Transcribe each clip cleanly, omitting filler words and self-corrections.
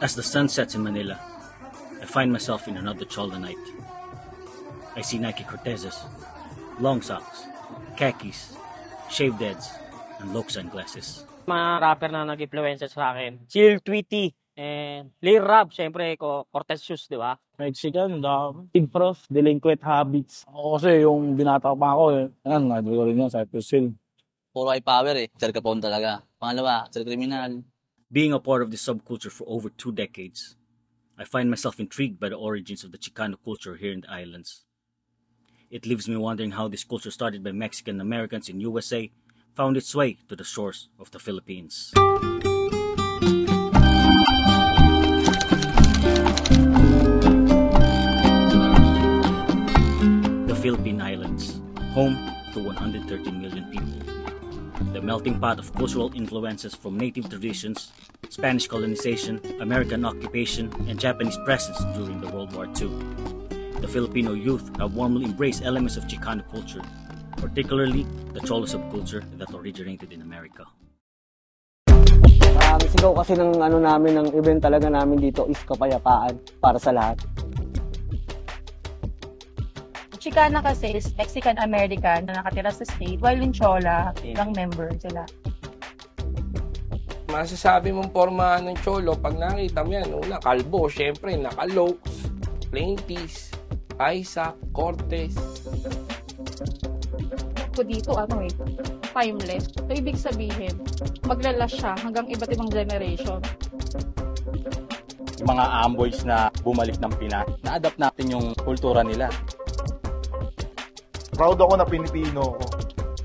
As the sun sets in Manila, I find myself in another Chola night. I see Nike Cortezes, long socks, khakis, shaved heads, and low sunglasses. Mga rapper na nag-influencer sa akin, Chill Tweety, and Lil Rab, syempre, Cortez Shoes, di ba? Mexican, Big Prof, Delinquent Habits. Ako kasi yung binata pa ako yan, idol ko rin yan, Cypress Hill. Puro high power Sir Capone talaga. Pangalawa, Sir Criminal. Being a part of this subculture for over 2 decades, I find myself intrigued by the origins of the Chicano culture here in the islands. It leaves me wondering how this culture started by Mexican Americans in USA found its way to the shores of the Philippines. The Philippine Islands, home to 113 million people. The melting pot of cultural influences from native traditions, Spanish colonization, American occupation, and Japanese presence during the World War II. The Filipino youth have warmly embraced elements of Chicano culture, particularly the Cholo subculture that originated in America. Ang sigaw kasi ng event talaga namin dito is kapayapaan para sa lahat. Chicana kasi is Mexican-American na nakatira sa state, while in Chola, ilang member sila. Masasabi mong forma ng Cholo, pag nakita mo yan, una, kalbo, syempre, naka-lokes, plain tees, Isaac, Cortez. Ko dito, timeless. So, ibig sabihin, maglala siya hanggang iba't ibang generation. Yung mga amboys na bumalik ng Pinas, na-adapt natin yung kultura nila. Proud ako na Pilipino ako.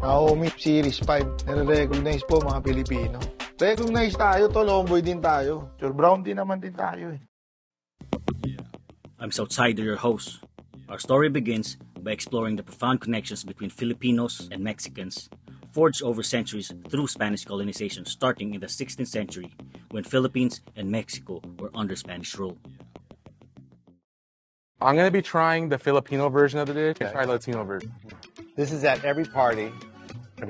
Naomi Series 5, nare-recognize po mga Pilipino. Recognize tayo, tol, homeboy din tayo. Sure, brown din naman din tayo I'm Southsider, your host. Our story begins by exploring the profound connections between Filipinos and Mexicans, forged over centuries through Spanish colonization starting in the 16th century when Philippines and Mexico were under Spanish rule. I'm going to be trying the Filipino version of the dish. Try the Latino version. This is at every party.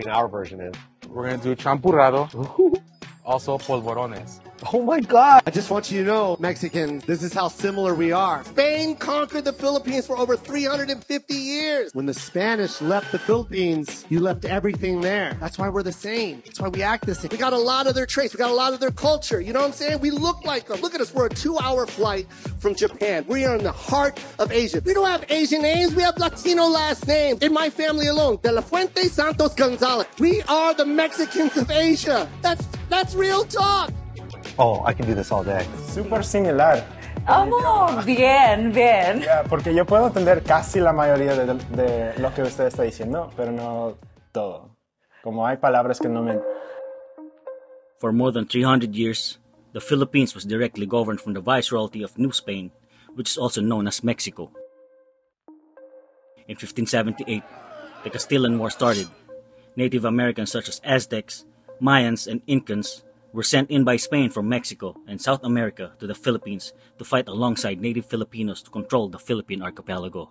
Our version is. We're going to do champurrado. Also polvorones. Oh my God! I just want you to know, Mexicans, this is how similar we are. Spain conquered the Philippines for over 350 years. When the Spanish left the Philippines, you left everything there. That's why we're the same. That's why we act the same. We got a lot of their traits. We got a lot of their culture. You know what I'm saying? We look like them. Look at us. We're a 2-hour flight from Japan. We are in the heart of Asia. We don't have Asian names. We have Latino last names. In my family alone, De La Fuente Santos Gonzalez. We are the Mexicans of Asia. That's real talk. Oh, I can do this all day. Súper similar. Bien. Yeah, porque yo puedo entender casi la mayoría de lo que usted está diciendo, pero no todo. Como hay palabras que no me... For more than 300 years, the Philippines was directly governed from the Viceroyalty of New Spain, which is also known as Mexico. In 1578, the Castilian War started. Native Americans such as Aztecs, Mayans, and Incans were sent in by Spain from Mexico and South America to the Philippines to fight alongside native Filipinos to control the Philippine archipelago.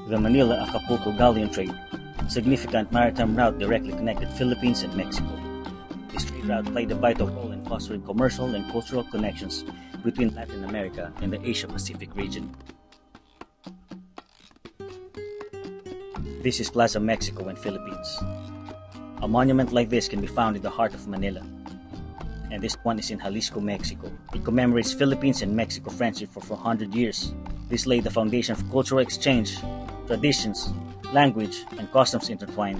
The Manila-Acapulco galleon trade, a significant maritime route directly connected Philippines and Mexico. This trade route played a vital role in fostering commercial and cultural connections between Latin America and the Asia-Pacific region. This is Plaza Mexico in Philippines. A monument like this can be found in the heart of Manila. And this one is in Jalisco, Mexico. It commemorates Philippines and Mexico friendship for 400 years. This laid the foundation for cultural exchange, traditions, language, and customs intertwined,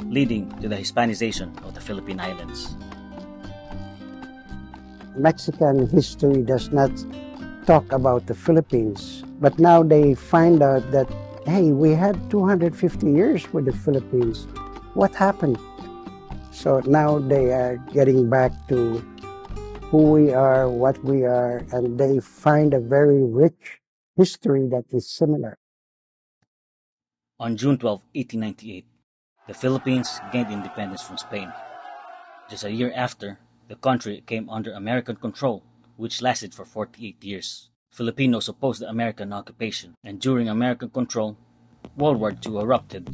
leading to the Hispanization of the Philippine Islands. Mexican history does not talk about the Philippines, but now they find out that, hey, we had 250 years with the Philippines. What happened? So now they are getting back to who we are, what we are, and they find a very rich history that is similar. On June 12, 1898, the Philippines gained independence from Spain. Just a year after, the country came under American control, which lasted for 48 years. Filipinos opposed the American occupation, and during American control, World War II erupted.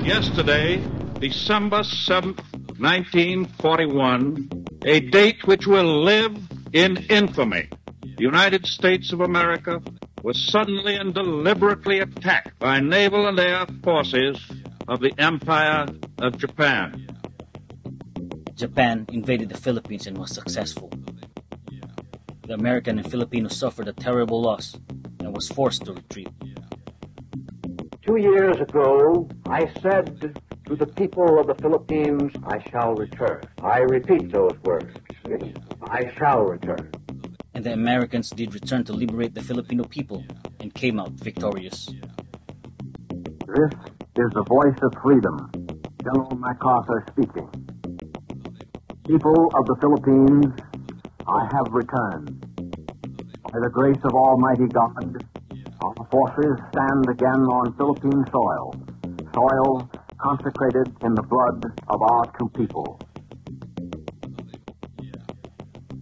Yesterday, December 7th, 1941, a date which will live In infamy, the United States of America was suddenly and deliberately attacked by naval and air forces of the Empire of Japan. Japan invaded the Philippines and was successful. The American and Filipinos suffered a terrible loss and was forced to retreat. 2 years ago, I said to the people of the Philippines, I shall return. I repeat those words. I shall return. And the Americans did return to liberate the Filipino people and came out victorious. This is the voice of freedom. General MacArthur speaking. People of the Philippines, I have returned. By the grace of Almighty God, our forces stand again on Philippine soil, soil consecrated in the blood of our two people.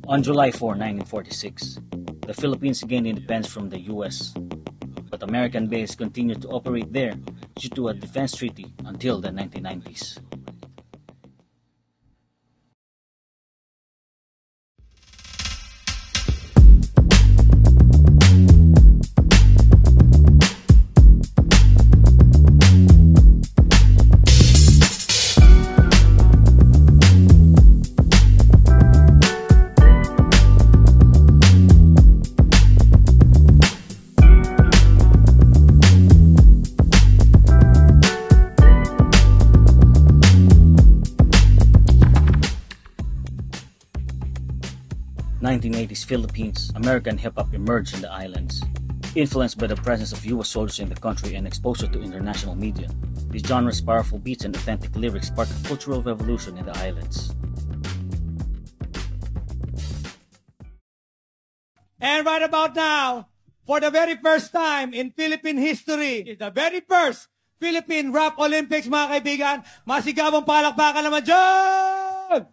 On July 4, 1946, the Philippines gained independence from the U.S., but American bases continued to operate there due to a defense treaty until the 1990s. In the 1980s Philippines, American hip-hop emerged in the islands. Influenced by the presence of U.S. soldiers in the country and exposure to international media, these genres' powerful beats and authentic lyrics sparked a cultural revolution in the islands. And right about now, for the very first time in Philippine history, the very first Philippine Rap Olympics, mga kaibigan, masigabong palakpakan naman dyan!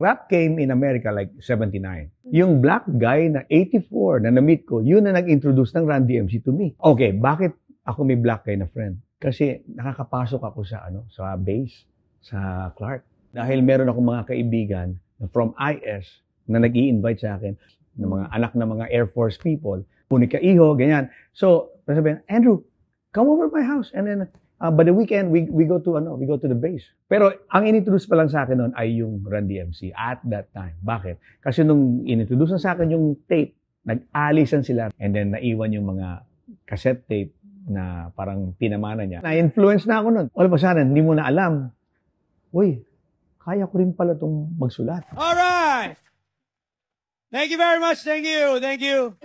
Rap came in America like 79. Yung black guy na 84 na na-meet ko, yun na nag-introduce ng Run DMC to me. Okay, bakit ako may black guy na friend? Kasi nakakapasok ako sa sa base, sa Clark. Dahil meron akong mga kaibigan from IS na nag-i-invite sa akin ng mga anak ng mga Air Force people, Punica Iho, ganyan. So, sabihin, Andrew, come over my house. And then, by the weekend, we go to the base. Pero ang inintroduce pa lang sa akin noon ay yung Run DMC at that time. Bakit? Kasi nung inintroduce na sa akin yung tape, nag-alisan sila and then naiwan yung mga cassette tape na parang pinamana niya. Na-influence na ako noon. All of a sudden, hindi mo na alam, uy, kaya ko rin pala itong magsulat. Alright! Thank you very much. Thank you. Thank you.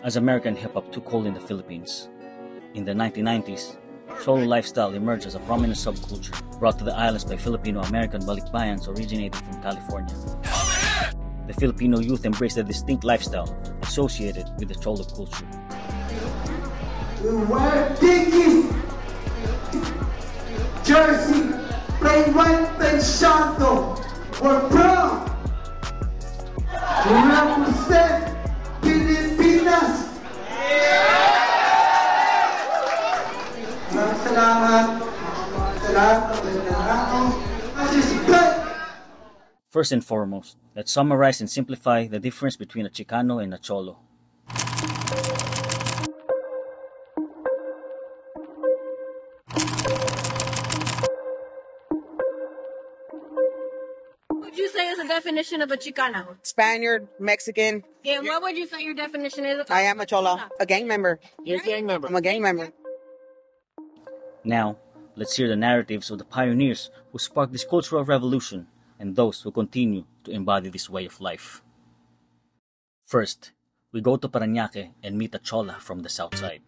As American hip-hop took hold in the Philippines, in the 1990s, cholo lifestyle emerged as a prominent subculture brought to the islands by Filipino-American balikbayans originated from California. The Filipino youth embraced a distinct lifestyle associated with the cholo culture. We wear Dickies, jersey, play white pensando, we're proud to represent Pilipinas. First and foremost, let's summarize and simplify the difference between a Chicano and a Cholo. What would you say is the definition of a Chicano? Spaniard, Mexican. Yeah, what would you say your definition is? I am a Cholo, a gang member. You're a gang member. I'm a gang member. Now, let's hear the narratives of the pioneers who sparked this cultural revolution and those who continue to embody this way of life. First, we go to Parañaque and meet a Chola from the south side.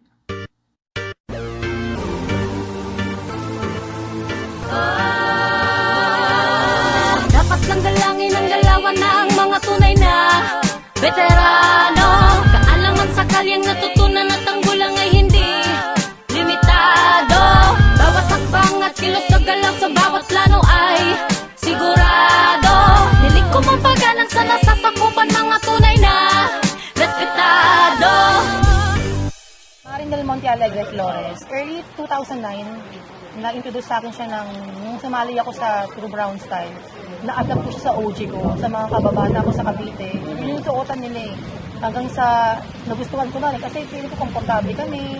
Dapat lang galangin ang galawan na ang mga tunay na veterano. Kaalaman sa kalyang natutunan at ang gulang ay hindi limitado. Bawat hakbang at kilos sa galaw sa bawat plano ay sigurado. Nilikom ang paggalang sa nasasakupan mga tunay na respetado. Maring Del Monte Alegre Flores. Early 2009, na-introduce sa akin siya nung sumali ako sa True Brown Style. Na-adapt ko siya sa OG ko, sa mga kababata ko sa Cavite. Yun yung suotan nila eh. Hanggang sa nagustuhan ko na rin kasi feeling ko komportable kami.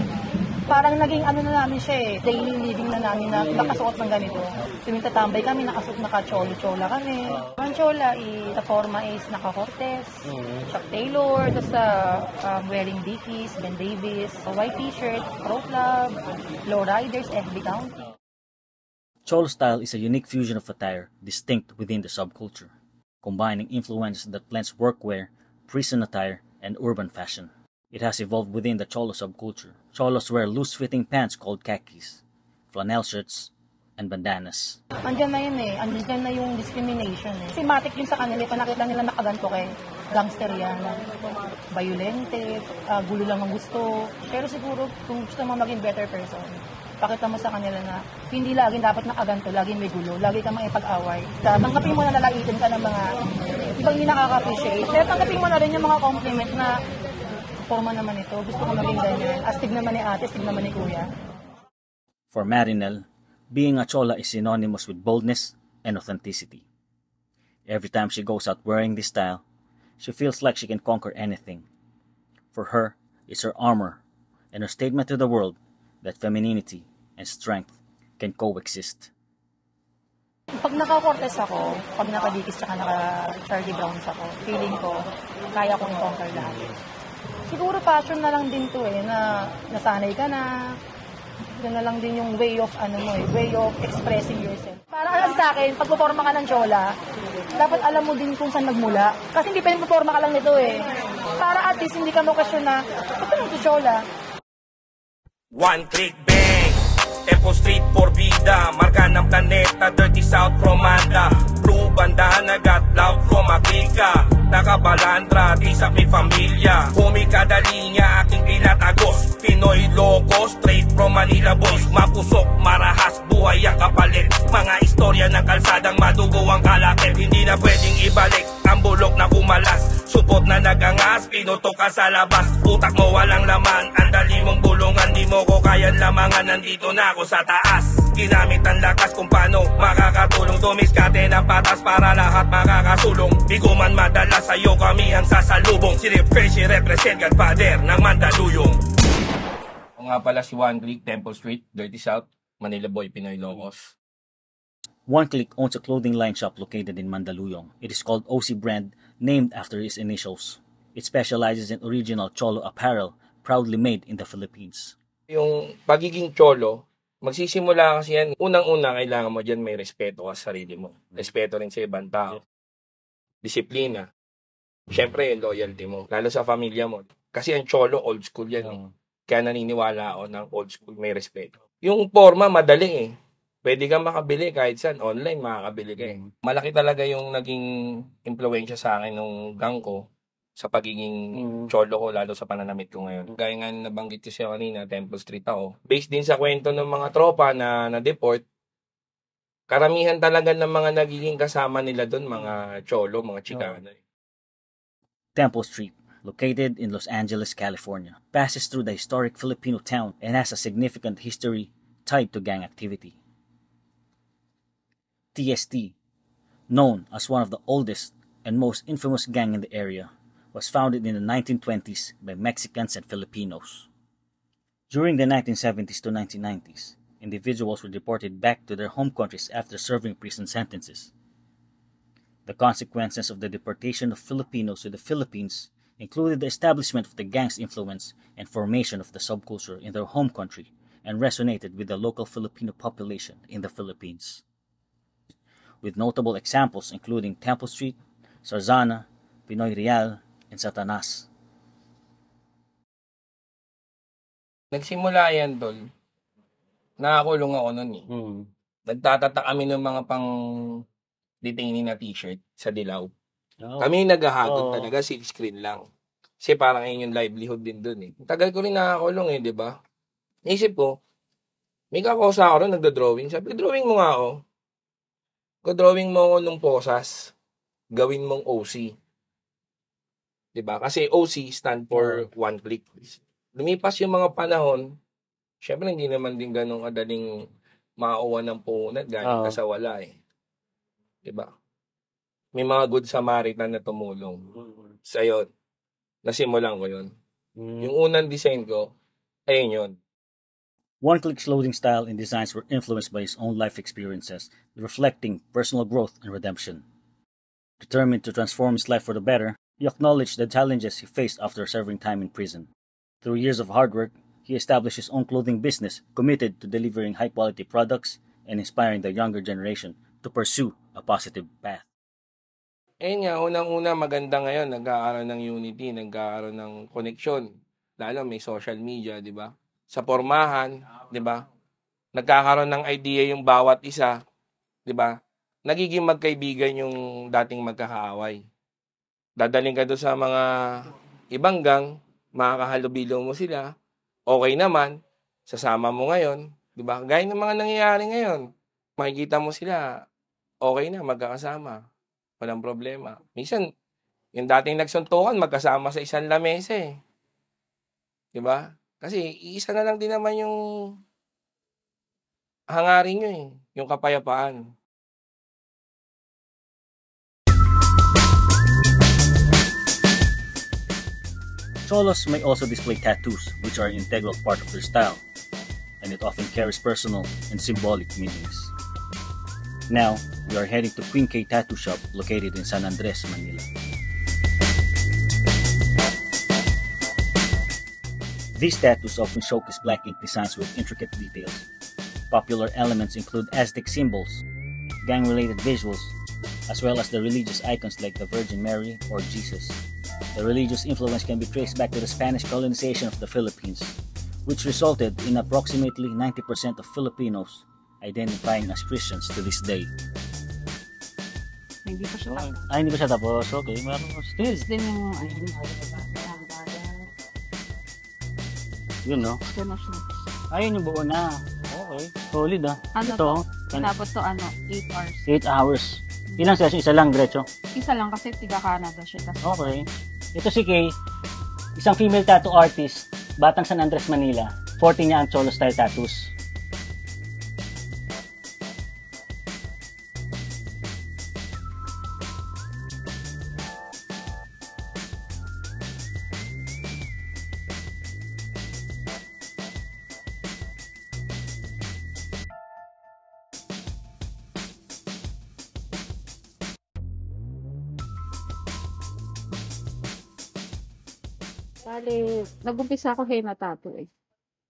Parang naging ano na namin siya eh, daily living na namin na nakasuot ng ganito. Tuwing tatambay kami, naka-cholo-chola kami. Ang chola, the forma is naka-Cortez, Chuck Taylor, tapos wearing Dickies, Ben Davis, a white t-shirt, Pro Club, Lowriders, FB County. Cholo style is a unique fusion of attire distinct within the subculture, combining influences that blends workwear, prison attire, and urban fashion. It has evolved within the Cholo subculture. Cholos wear loose-fitting pants called khakis, flannel shirts, and bandanas. Andyan na yun eh. Andyan na yung discrimination eh. Simatic yun sa kanila. Kung nakita nila nakaganto kay gangster yan. Violente, gulo lang ang gusto. Pero siguro, kung gusto mo maging better person, pakita mo sa kanila na hindi laging dapat nakaganto, laging may gulo, lagi kang makipag-away. Tanggapin mo na lalaitin ka ng mga ibang hindi nakaka-appreciate. Pero tanggapin mo na rin yung mga compliment na forma naman ito, gusto ko maging ganyan. Astig naman ni ate, astig naman ni kuya. For Marinel, being a chola is synonymous with boldness and authenticity. Every time she goes out wearing this style, she feels like she can conquer anything. For her, it's her armor and her statement to the world that femininity and strength can coexist. Pag naka-Cortez ako, pag naka-Dickies tsaka naka-Charlie Browns ako, feeling ko, kaya kong i-conquer lahat. Siguro passion na lang din to eh, na nasanay ka na. Yun na lang din yung way of way of expressing yourself. Para alam sa akin, pag puporma ka ng chola, dapat alam mo din kung saan nagmula. Kasi hindi pwedeng puporma ka lang nito eh. Para at least hindi ka mo question na, ito yung chola. One click bang, Temple Street for vida, marka ng planeta, Dirty South Romanda. Blue bandana, got love from Akika. Nakabalandra, di sa may pamilya. Kumikada linya, aking pinatagos. Pinoy loco, straight from Manila boys. Mapusok, marahas, buhay ang kapalit. Mga istorya ng kalsadang madugo ang kalakip. Hindi na pwedeng ibalik ang bulok na kumalas. Supot na nagangas, pinutok ka sa labas. Utak mo walang laman, ang dali mong bulungan. Di mo ko kayan lamangan, nandito na ako sa taas. Ginamit ang lakas kung paano makakatulong. Dumiskate ng patas para lahat makakasulong. Di ko man madala sa'yo, kami ang sasalubong. Si Refresh, represent Godfather ng Mandaluyong. O nga pala si One Click, Temple Street, Dirty South, Manila Boy, Pinoy Locos. One Click owns a clothing line shop located in Mandaluyong. It is called OC Brand, named after his initials. It specializes in original Cholo apparel, proudly made in the Philippines. Yung pagiging Cholo, magsisimula kasi yan, unang-una kailangan mo dyan may respeto ka sa sarili mo. Respeto rin sa ibang tao. Disiplina. Siyempre, yung loyalty mo. Lalo sa pamilya mo. Kasi ang Cholo, old school yan. Kaya naniniwala ako ng old school, may respeto. Yung forma, madali eh. Pwede kang makabili kahit saan. Online, makakabili ka eh. Malaki talaga yung naging impluwensya sa akin nung gang ko sa pagiging Cholo ko, lalo sa pananamit ko ngayon. Gaya nga nabanggit ko siya kanina, Temple Street ako. Based din sa kwento ng mga tropa na na-deport, karamihan talaga ng mga nagiging kasama nila doon, mga Cholo, mga Chicano. Temple Street, located in Los Angeles, California, passes through the historic Filipino town and has a significant history tied to gang activity. TST, known as one of the oldest and most infamous gang in the area, was founded in the 1920s by Mexicans and Filipinos. During the 1970s to 1990s, individuals were deported back to their home countries after serving prison sentences. The consequences of the deportation of Filipinos to the Philippines included the establishment of the gang's influence and formation of the subculture in their home country and resonated with the local Filipino population in the Philippines. With notable examples including Temple Street, Sarzana, Pinoy Real, and Satanas. Nagsimula yan, Tol. Nakakulong ako nun eh. Nagtatatak kami ng mga pang detainee na t-shirt sa Dilaw. Kami naghahagod talaga, silk screen lang. Kasi parang yun yung livelihood din dun eh. Tagal ko rin nakakulong eh, di ba? Naisip ko, may kakosa ako rin, nagda-drawing. Sabi, drawing mo nga ako. Drawing mo ako nung posas. Gawin mong OC. Diba? Kasi OC stand for one click. Lumipas yung mga panahon, Siyempre, hindi naman din ganun kadaling mauwa ng punat galing ka sa wala eh. Diba? May mga good Samaritan na tumulong sa'yo. Nasimulan ko yun. Yung unang design ko, ayun yun. One Click's clothing style and designs were influenced by his own life experiences, reflecting personal growth and redemption. Determined to transform his life for the better, he acknowledged the challenges he faced after serving time in prison. Through years of hard work, he established his own clothing business, committed to delivering high-quality products and inspiring the younger generation to pursue a positive path. Ayun nga, unang-una maganda ngayon, nagkakaroon ng unity, nagkakaroon ng connection. Lalo may social media, di ba? Sa pormahan, di ba? Nagkakaroon ng idea yung bawat isa, di ba? Nagiging magkaibigan yung dating magkakaaway. Dadaling ka doon sa mga ibang gang, makakahalubilo mo sila, okay naman, sasama mo ngayon, di ba? Gaya ng mga nangyayari ngayon, makikita mo sila, okay na, magkakasama. Walang problema. Minsan, yung dating nagsuntukan, magkasama sa isang lamesa eh. Di ba? Kasi isa na lang din naman yung hangarin nyo eh, yung kapayapaan. Cholos may also display tattoos, which are an integral part of their style, and it often carries personal and symbolic meanings. Now, we are heading to Queen K Tattoo Shop located in San Andres, Manila. These tattoos often showcase black ink designs with intricate details. Popular elements include Aztec symbols, gang-related visuals, as well as the religious icons like the Virgin Mary or Jesus. The religious influence can be traced back to the Spanish colonization of the Philippines, which resulted in approximately 90% of Filipinos identifying as Christians to this day. Hindi pa siya tapos. Hindi pa siya tapos. Okay, meron still. Din yung Yun, no? Ayun yung buo na. Okay. Solid, ah. Ano Ito, to? Tapos to, 8 hours. 8 hours. Ilang session? Isa lang, diretso? Isa lang kasi tiga Canada siya. Okay. Ito si Kay, isang female tattoo artist, batang San Andres, Manila. 40 niya ang Cholo style tattoos. Bale, nag-umpisa ako henna tattoo eh.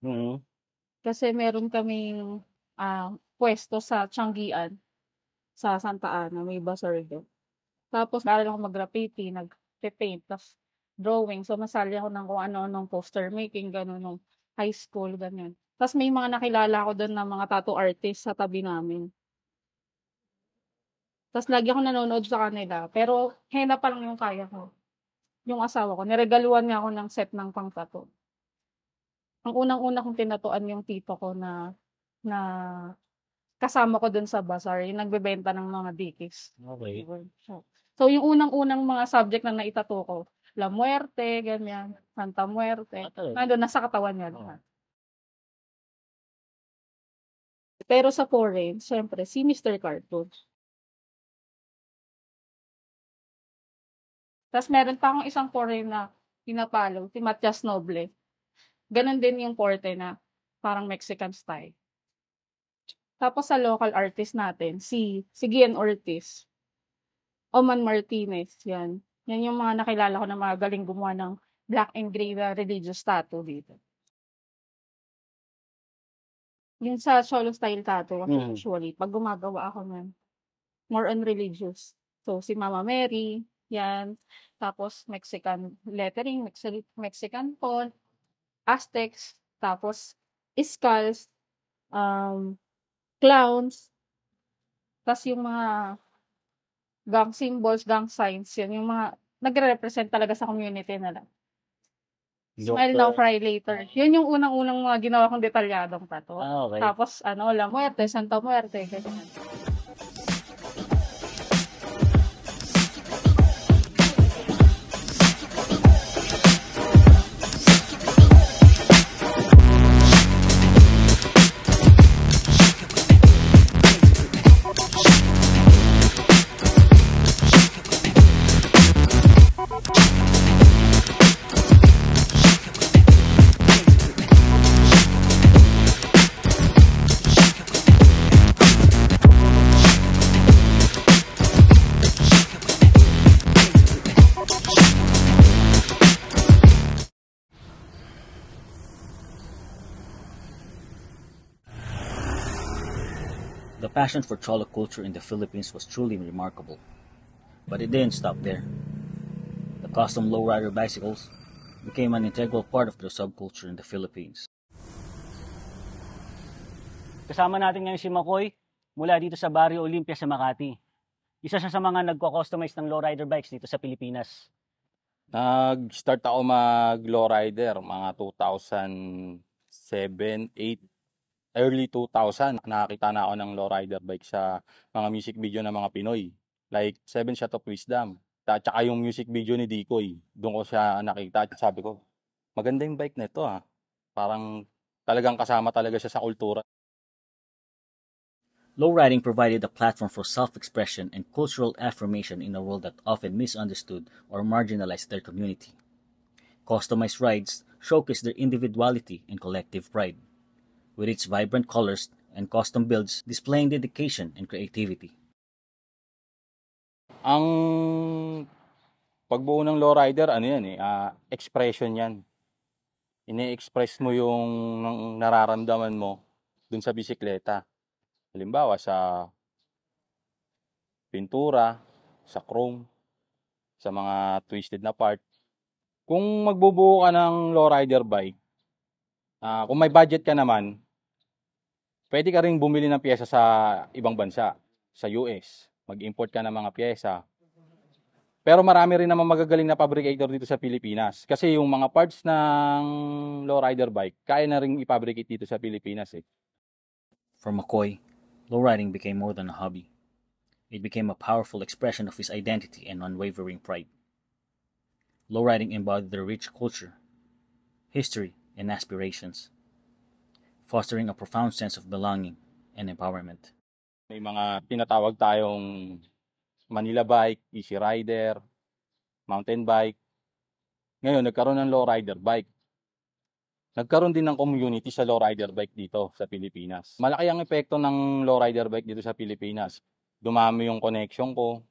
Mm-hmm. Kasi meron kaming pwesto sa Tianggian sa Santa Ana, may bazaar doon. Tapos, naaral ako mag-graffiti, nag-paint, tapos drawing. So, masali ako ng kung ano-anong poster making, gano'n, nung high school, gano'n. Tapos, may mga nakilala ko doon na mga tattoo artist sa tabi namin. Tapos, lagi ako nanonood sa kanila. Pero, henna pa lang yung kaya ko. Yung asawa ko, niregaluhan niya ako ng set ng pang-tattoo. Ang unang-una kong tinatuan yung tito ko na kasama ko dun sa bazaar, yung nagbebenta ng mga dikis. Okay. So, yung unang-unang mga subject na naitato ko, La Muerte, ganyan, Santa Muerte, nandun, nasa katawan niya. Pero sa foreign, syempre, si Mr. Cartoon. Tapos meron pa akong isang foreign na pinapalo, si Matias Noble. Ganon din yung porte na parang Mexican style. Tapos sa local artist natin, si Gian Ortiz, Oman Martinez, yan. Yan yung mga nakilala ko na mga galing gumawa ng black and gray na religious tattoo dito. Yung sa Cholo style tattoo, usually, pag gumagawa ako ng more on religious. So, si Mama Mary, yan. Tapos, Mexican lettering, Mexican font, Aztecs, tapos, skulls, clowns, tapos yung mga gang symbols, gang signs, yan, yung mga nagre-represent talaga sa community nila. Smile now, cry later. Yun yung unang-unang mga ginawa kong detalyadong tattoo. Okay. Tapos, La Muerte, Santa Muerte, ganyan. The passion for cholo culture in the Philippines was truly remarkable. But it didn't stop there. The custom lowrider bicycles became an integral part of their subculture in the Philippines. Kasama natin ngayon si Makoy mula dito sa Barrio Olympia sa Makati. Isa siya sa mga nagko-customize ng lowrider bikes dito sa Pilipinas. Nag-start ako mag-lowrider mga 2007, 8, early 2000. Nakakita na ako ng lowrider bike sa mga music video ng mga Pinoy. Like 7 Shot of Wisdom. Tsaka yung music video ni Dikoy. Doon ko siya nakita. Sabi ko, maganda yung bike na ito ha. Parang talagang kasama talaga siya sa kultura. Lowriding provided a platform for self-expression and cultural affirmation in a world that often misunderstood or marginalized their community. Customized rides showcase their individuality and collective pride, with its vibrant colors and custom builds displaying dedication and creativity. Ang pagbuo ng lowrider, expression yan. Ine-express mo yung nararamdaman mo dun sa bisikleta. Halimbawa sa pintura, sa chrome, sa mga twisted na part. Kung magbubuo ka ng lowrider bike, kung may budget ka naman, pwede ka ring bumili ng pyesa sa ibang bansa, sa US. Mag-import ka ng mga pyesa. Pero marami rin naman magagaling na fabricator dito sa Pilipinas. Kasi yung mga parts ng lowrider bike, kaya na rin i-fabricate dito sa Pilipinas eh. For McCoy, lowriding became more than a hobby. It became a powerful expression of his identity and unwavering pride. Lowriding embodied their rich culture, history, and aspirations, fostering a profound sense of belonging and empowerment. May mga tinatawag tayong Manila bike, Easy Rider, mountain bike. Ngayon, nagkaroon ng lowrider bike. Nagkaroon din ng community sa lowrider bike dito sa Pilipinas. Malaki ang epekto ng lowrider bike dito sa Pilipinas. Dumami yung connection ko,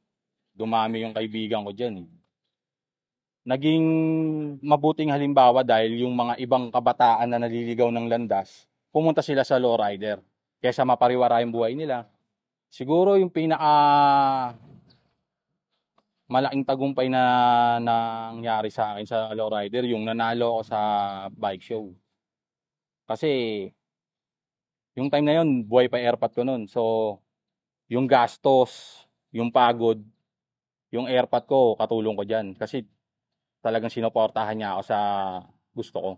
dumami yung kaibigan ko dyan. Naging mabuting halimbawa dahil yung mga ibang kabataan na naliligaw ng landas, pumunta sila sa lowrider kaysa mapariwara yung buhay nila. Siguro yung malaking tagumpay na nangyari sa akin sa lowrider, yung nanalo ako sa bike show. Kasi yung time na yun, buhay pa airpot ko nun. So, yung gastos, yung pagod, yung airpot ko, katulong ko dyan. Kasi talagang sinuportahan niya ako sa gusto ko.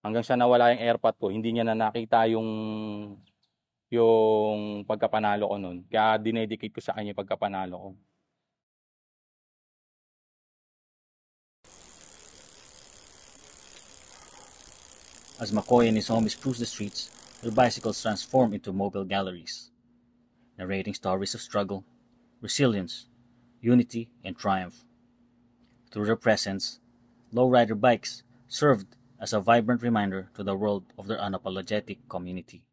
Hanggang sa nawala yung airpot ko, hindi niya na nakita yung pagkapanalo ko nun. Kaya dinedicate ko sa kanya yung pagkapanalo ko. As McCoy and his homies cruise the streets, their bicycles transform into mobile galleries, narrating stories of struggle, resilience, unity, and triumph. Through their presence, lowrider bikes served as a vibrant reminder to the world of their unapologetic community.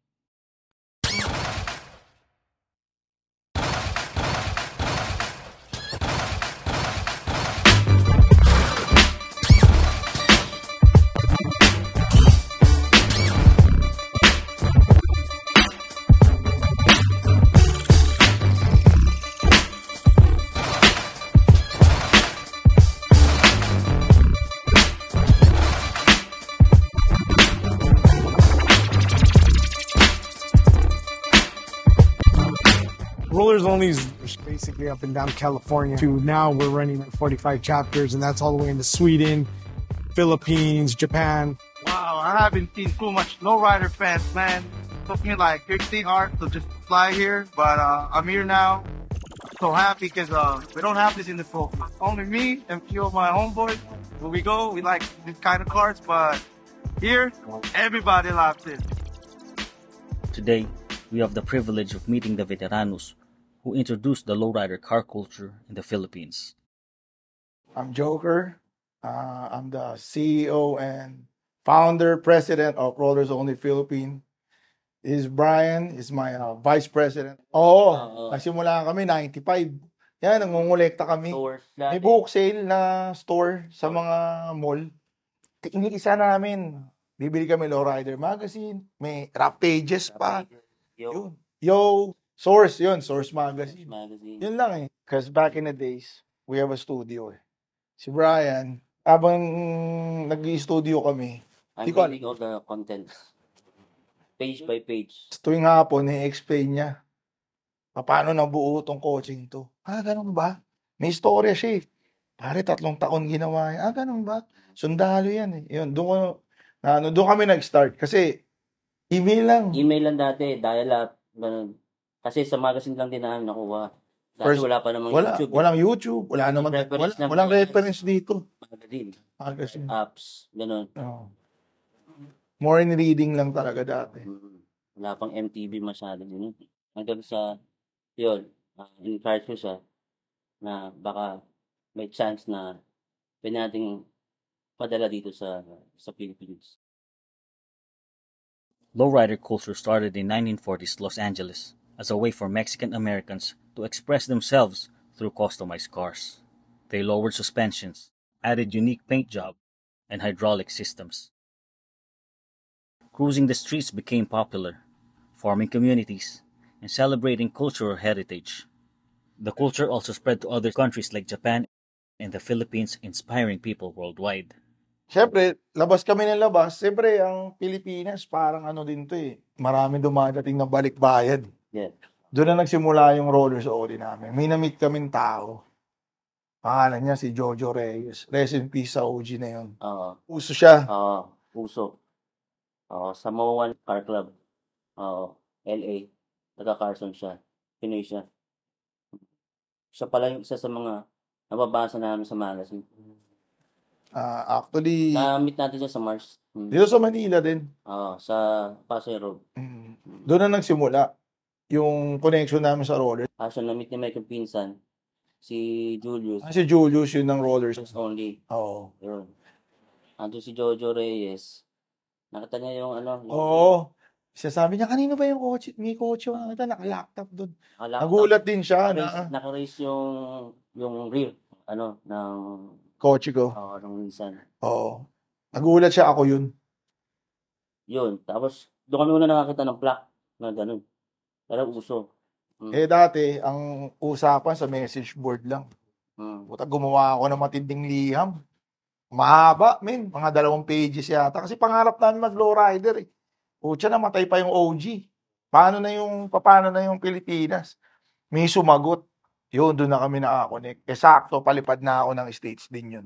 Rollers Only is basically up and down California to now we're running at 45 chapters, and that's all the way into Sweden, Philippines, Japan. Wow, I haven't seen too much lowrider fans, man. It took me like 15 hours to just fly here, but I'm here now. So happy because we don't have this in the Philippines. Only me and a few of my homeboys. When we go, we like these kind of cars, but here, everybody loves it. Today, we have the privilege of meeting the veteranos who introduced the lowrider car culture in the Philippines. I'm Joker. I'm the CEO and founder, president of Rollers Only Philippines. This is Brian, is my vice president. Nagsimula kami 95. Yan, nangongolekta kami. May book sale na store sa mga mall. Isa namin. Bibili kami lowrider magazine, may rap pages pa. Yo, Source, yun, Source Magazine. Magazine. Yun lang eh. Because back in the days, we have a studio eh. Si Brian, habang nag-i-studio kami, I'm di ko reading all the contents. Page by page. tuwing hapon, i-explain niya paano nabuo tong coaching to. Ganun ba? May istorya siya eh. Pare, 3 taon ginawa niya. Ganun ba? Sundalo yan eh. Yun, doon kami nag-start. Kasi, email lang. Email lang dati, dial-up, ganun. Kasi sa magazine lang din namin nakuha. Dati wala pa namang YouTube. Walang YouTube. Walang reference dito. Magazine. Apps, ganun. Oh. More in reading lang talaga dati. Wala pang MTV masyado din. Hanggang sa, yun, in-encourage ko siya na baka may chance na pwede nating padala dito sa Philippines. Lowrider culture started in 1940s Los Angeles as a way for Mexican Americans to express themselves through customized cars. They lowered suspensions, added unique paint job, and hydraulic systems. Cruising the streets became popular, forming communities, and celebrating cultural heritage. The culture also spread to other countries like Japan and the Philippines, inspiring people worldwide. Siyempre, labas kami ng labas. Siyempre, ang Pilipinas, parang ano din to eh. Marami dumadating na balikbayan. Yeah. Doon na nagsimula yung roller sa Oli namin. May na-meet kaming tao. Pangalan niya si Jojo Reyes. Rest in peace sa OG na yun. Uso siya. Uso. Sa Moan Car Club. LA. Taga-Carson siya. Pinoy siya. Siya pala yung isa sa mga nababasa namin sa magazine. Actually, na-meet natin siya sa Mars. Dito sa Manila din. Sa Pasay Road. Doon na nagsimula yung connection namin sa roller. Siya na-meet niya may pinsan. Si Julius. Si Julius yun ng rollers. Only. Oo. Yun. Ando si Jojo Reyes. Nakita niya yung ano. Oo. Sabi niya, kanino ba yung kotse? May kotse yung naka-laptop doon. Nagulat din siya. Naka-race yung rear. Ng kotse ko. Ng Nissan. Oo. Nagulat siya, ako yun. Yun. Tapos, doon kami una nakakita ng plaque na ganun. Pero uso. Dati, ang usapan sa message board lang. Gumawa ako ng matinding liham. Mahaba, men. Mga 2 pages yata. Kasi pangarap namin mag-lowrider eh. Pucha, namatay pa yung OG. Paano na yung Pilipinas? May sumagot. Yun, doon na kami nakakonect. Sakto, palipad na ako ng States din yun.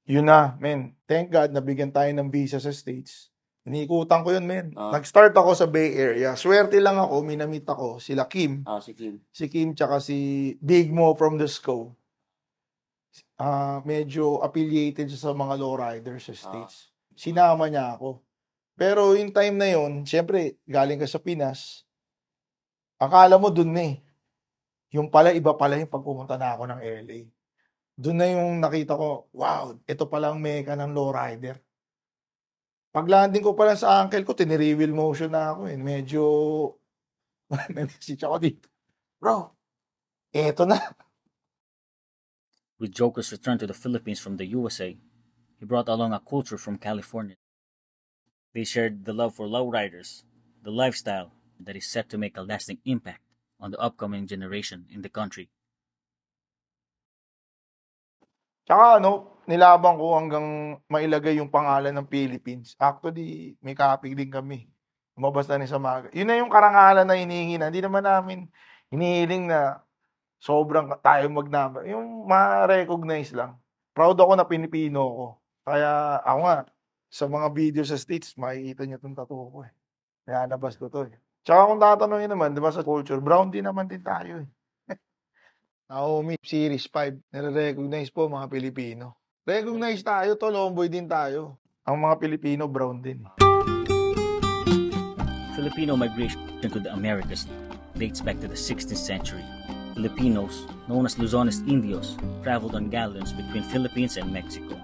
Yun na, men. Thank God, nabigyan tayo ng visa sa States. Iniikutan ko yun, men. Nag-start ako sa Bay Area. Swerte lang ako, minamit ako. Sila Kim. Si Kim. Si Kim, tsaka si Big Mo from the SCO. Medyo affiliated siya sa mga lowriders sa States. Sinama niya ako. Pero yung time na yun, syempre, galing ka sa Pinas, akala mo dun eh. Yung pala, iba pala yung pagpumunta na ako ng LA. Dun na yung nakita ko, wow, ito palang meka ng lowrider. Pag-landing ko pala sa uncle ko, tinireveal motion na ako eh. Medyo, may message ako dito. Bro, eto na. With Joker's return to the Philippines from the USA, he brought along a culture from California. They shared the love for lowriders, the lifestyle that is set to make a lasting impact on the upcoming generation in the country. Tsaka nilabang ko hanggang mailagay yung pangalan ng Philippines. Actually, may copy din kami. Lumabas na ni sa mga. Yun na yung karangalan na hinihingi na. Hindi naman namin hinihiling na sobrang tayo mag-number. Yung ma-recognize lang. Proud ako na Pilipino ko. Kaya ako nga, sa mga video sa States, makikita niyo itong tattoo ko eh. Nalabas ko to eh. Tsaka kung tatanungin naman, di ba sa culture, brown din naman din tayo eh. Naomi Series 5, nire-recognize po mga Pilipino. Recognize tayo, Lomboy din tayo. Ang mga Pilipino, brown din. Filipino migration to the Americas dates back to the 16th century. Filipinos, known as Luzones Indios, traveled on galleons between Philippines and Mexico.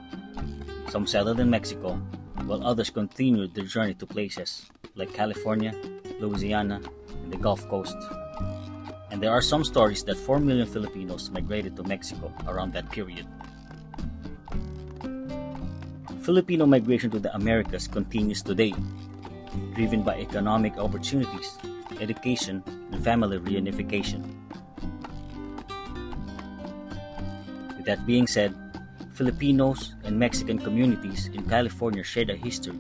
Some settled in Mexico, while others continued their journey to places like California, Louisiana, and the Gulf Coast. And there are some stories that 4 million Filipinos migrated to Mexico around that period. Filipino migration to the Americas continues today, driven by economic opportunities, education, and family reunification. With that being said, Filipinos and Mexican communities in California shared a history.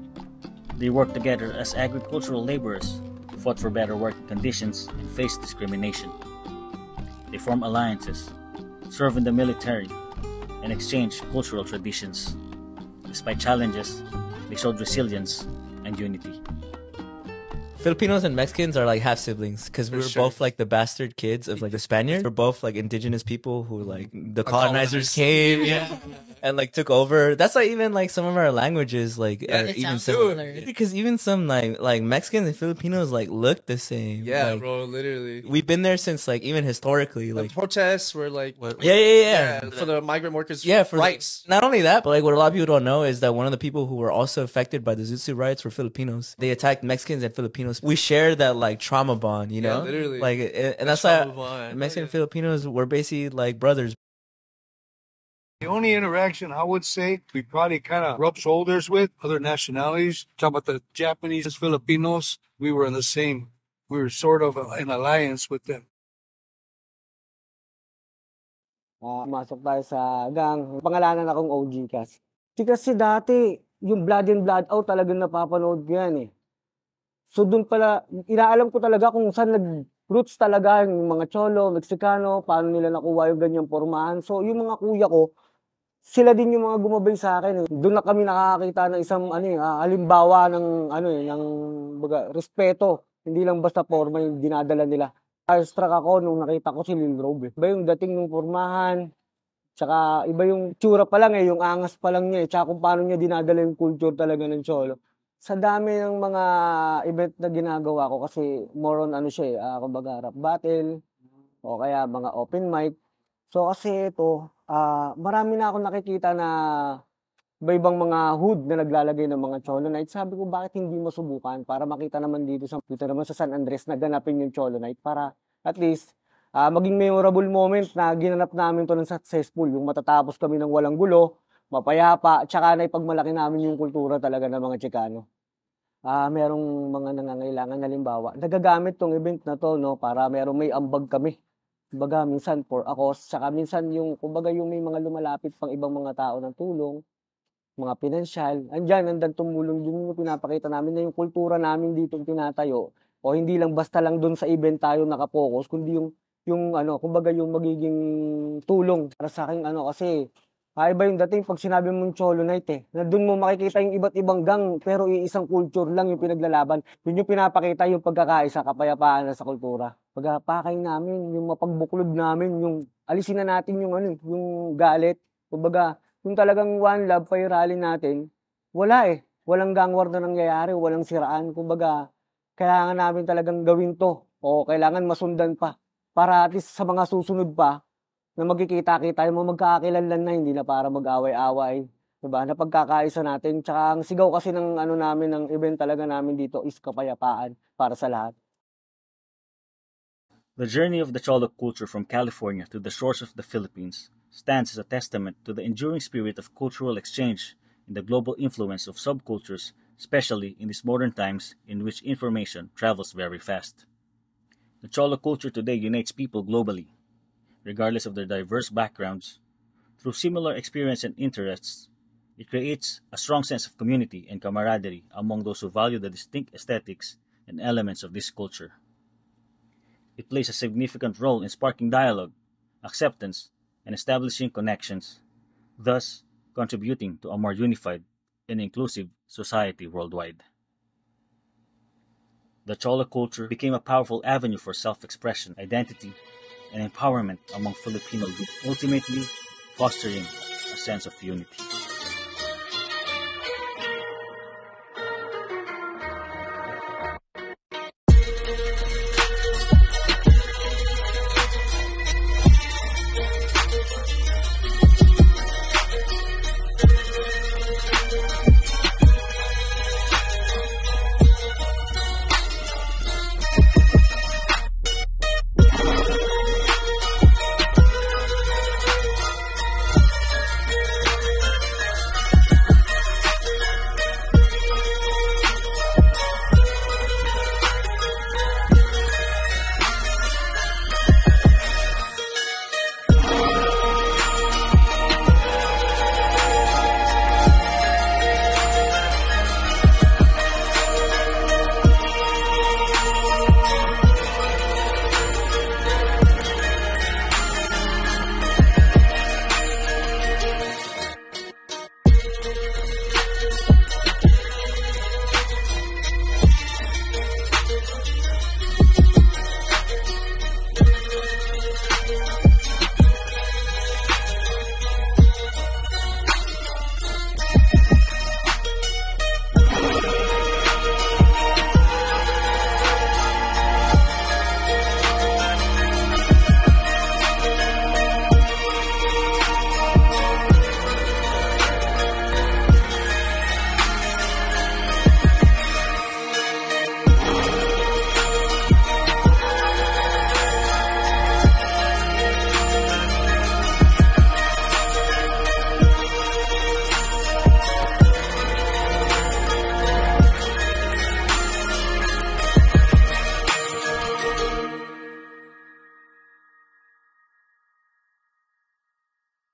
They worked together as agricultural laborers, fought for better working conditions, and faced discrimination. They formed alliances, served in the military, and exchanged cultural traditions. Despite challenges, they showed resilience and unity. Filipinos and Mexicans are like half siblings because we were both like the bastard kids of like the Spaniards. We're both like indigenous people who like the colonizers came, and like took over. That's why even like some of our languages like are even similar. Because even some like Mexicans and Filipinos like look the same. Yeah, like, bro, literally. We've been there since like even historically. The Like protests were like yeah. for the migrant workers' for rights. Not only that, but like what a lot of people don't know is that one of the people who were also affected by the Zoot Suit riots were Filipinos. They attacked Mexicans and Filipinos. We share that like trauma bond, you know, literally. like, and that's why Mexican and Filipinos were basically like brothers. The only interaction I would say we probably kind of rub shoulders with other nationalities. Talk about the Japanese, Filipinos. We were in the same. We were sort of in alliance with them. Masok tayo sa gang. Pangalanan akong OG kasi dati, yung Blood in Blood Out talagang napapanood ko yan eh. So doon pala, inaalam ko talaga kung saan nag-roots talaga yung mga Cholo, Meksikano, paano nila nakuha yung ganyang pormahan. So yung mga kuya ko, sila din yung mga gumabay sa akin. Doon na kami nakakakita ng isang halimbawa ng ng respeto. Hindi lang basta forma yung dinadala nila. Starstruck ako nung nakita ko si Lil Rob. Iba yung dating ng pormahan, tsaka iba yung tsura pa lang yung angas pa lang niya tsaka kung paano niya dinadala yung culture talaga ng Cholo. Sa dami ng mga event na ginagawa ko kasi more on kumbaga rap battle o kaya mga open mic. So kasi ito, marami na ako nakikita na iba-ibang mga hood na naglalagay ng mga Cholo Night. Sabi ko, bakit hindi masubukan para makita naman dito sa San Andres na ganapin yung Cholo Night para at least maging memorable moment na ginanap namin to ng successful. Yung matatapos kami ng walang gulo, mapayapa, tsaka na ipagmalaki namin yung kultura talaga ng mga Chicano. Merong mga nangangailangan, halimbawa, nagagamit tong event na to, no, para may ambag kami. Kumbaga, minsan for ako, tsaka minsan yung may mga lumalapit pang ibang mga tao ng tulong, mga pinansyal, andan tumulong din yung pinapakita namin na yung kultura namin dito tinatayo, o hindi lang basta lang doon sa event tayo nakapokus, kundi yung magiging tulong para sa akin, kasi, iba yung dating pag sinabi mong Cholo Night na doon mo makikita yung iba't ibang gang pero isang culture lang yung pinaglalaban. Yun yung pinapakita yung pagkakaisa, kapayapaan sa kultura. Pagpakay namin, yung mapagbuklod namin, yung alisin na natin yung galit. Kumbaga, yung talagang one love fire rally natin, wala Walang gang war na nangyayari, walang siraan. Kumbaga, kailangan namin talagang gawin to o kailangan masundan pa para at least sa mga susunod pa na magkikita-kita, yung magkakakilanlan na, hindi na para mag-away-away. Diba? Na pagkakaisa natin. Tsaka ang sigaw kasi ng namin, ng event talaga namin dito is kapayapaan para sa lahat. The journey of the Cholo culture from California to the shores of the Philippines stands as a testament to the enduring spirit of cultural exchange and the global influence of subcultures, especially in these modern times in which information travels very fast. The Cholo culture today unites people globally, regardless of their diverse backgrounds. Through similar experience and interests, it creates a strong sense of community and camaraderie among those who value the distinct aesthetics and elements of this culture. It plays a significant role in sparking dialogue, acceptance, and establishing connections, thus contributing to a more unified and inclusive society worldwide. The Cholo culture became a powerful avenue for self-expression, identity, and empowerment among Filipino youth, ultimately fostering a sense of unity.